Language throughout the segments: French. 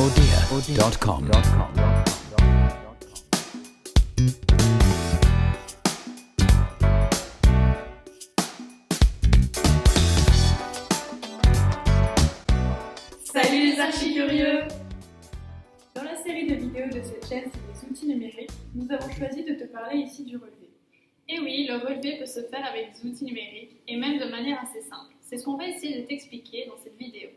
odea.com. Salut les archi-curieux! Dans la série de vidéos de cette chaîne sur les outils numériques, nous avons choisi de te parler ici du relevé. Et oui, le relevé peut se faire avec des outils numériques et même de manière assez simple. C'est ce qu'on va essayer de t'expliquer dans cette vidéo.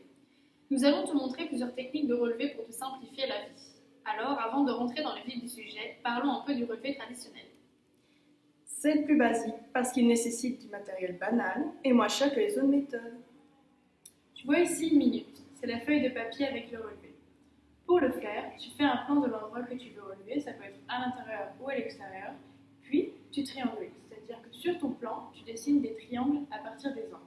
Nous allons te montrer plusieurs techniques de relevé pour te simplifier la vie. Alors, avant de rentrer dans le vif du sujet, parlons un peu du relevé traditionnel. C'est le plus basique parce qu'il nécessite du matériel banal et moins cher que les autres méthodes. Tu vois ici une minute, c'est la feuille de papier avec le relevé. Pour le faire, tu fais un plan de l'endroit que tu veux relever, ça peut être à l'intérieur ou à l'extérieur, puis tu triangules, c'est-à-dire que sur ton plan, tu dessines des triangles à partir des angles.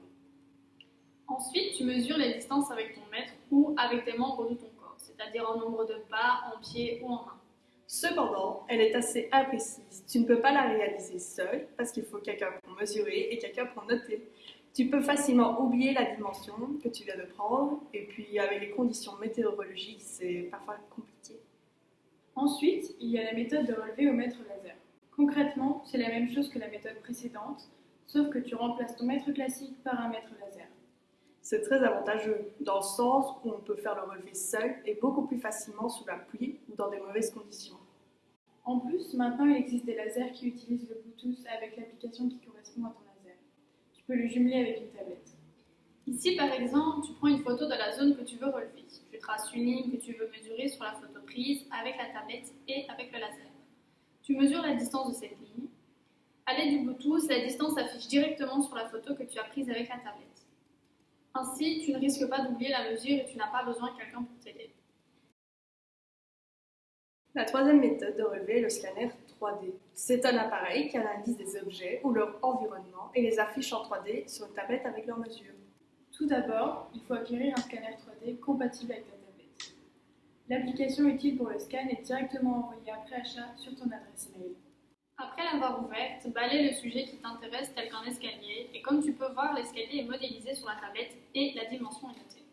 Ensuite, tu mesures les distances avec ton mètre ou avec des membres de ton corps, c'est-à-dire en nombre de pas, en pieds ou en mains. Cependant, elle est assez imprécise. Tu ne peux pas la réaliser seule parce qu'il faut quelqu'un pour mesurer et quelqu'un pour noter. Tu peux facilement oublier la dimension que tu viens de prendre et puis avec les conditions météorologiques, c'est parfois compliqué. Ensuite, il y a la méthode de relevé au mètre laser. Concrètement, c'est la même chose que la méthode précédente, sauf que tu remplaces ton mètre classique par un mètre laser. C'est très avantageux, dans le sens où on peut faire le relevé seul et beaucoup plus facilement sous la pluie ou dans des mauvaises conditions. En plus, maintenant il existe des lasers qui utilisent le Bluetooth avec l'application qui correspond à ton laser. Tu peux le jumeler avec une tablette. Ici, par exemple, tu prends une photo de la zone que tu veux relever. Tu traces une ligne que tu veux mesurer sur la photo prise avec la tablette et avec le laser. Tu mesures la distance de cette ligne. À l'aide du Bluetooth, la distance s'affiche directement sur la photo que tu as prise avec la tablette. Ainsi, tu ne risques pas d'oublier la mesure et tu n'as pas besoin de quelqu'un pour t'aider. La troisième méthode de relevé est le scanner 3D. C'est un appareil qui analyse des objets ou leur environnement et les affiche en 3D sur une tablette avec leurs mesures. Tout d'abord, il faut acquérir un scanner 3D compatible avec ta tablette. L'application utile pour le scan est directement envoyée après achat sur ton adresse mail. Après l'avoir ouverte, balaie le sujet qui t'intéresse tel qu'un escalier et comme tu peux voir, l'escalier est modélisé sur la tablette et la dimension est notée.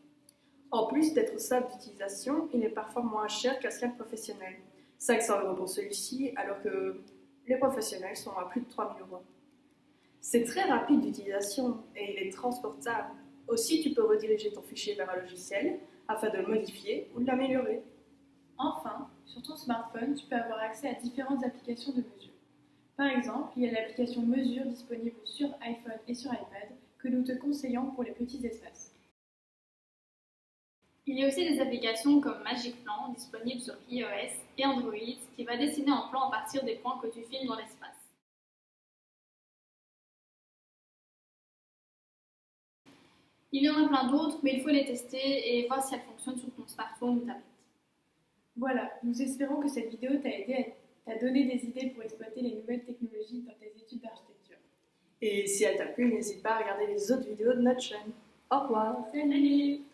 En plus d'être simple d'utilisation, il est parfois moins cher qu'un scan professionnel. 500 € pour celui-ci, alors que les professionnels sont à plus de 3 000 €. C'est très rapide d'utilisation et il est transportable. Aussi, tu peux rediriger ton fichier vers un logiciel afin de le modifier ou de l'améliorer. Enfin, sur ton smartphone, tu peux avoir accès à différentes applications de mesure. Par exemple, il y a l'application Mesure disponible sur iPhone et sur iPad que nous te conseillons pour les petits espaces. Il y a aussi des applications comme Magic Plan disponibles sur iOS et Android qui va dessiner un plan à partir des points que tu filmes dans l'espace. Il y en a plein d'autres, mais il faut les tester et voir si elles fonctionnent sur ton smartphone ou tablette. Voilà, nous espérons que cette vidéo t'a donné des idées pour exploiter les nouvelles technologies dans tes études d'architecture. Et si elle t'a plu, n'hésite pas à regarder les autres vidéos de notre chaîne. Au revoir. Salut!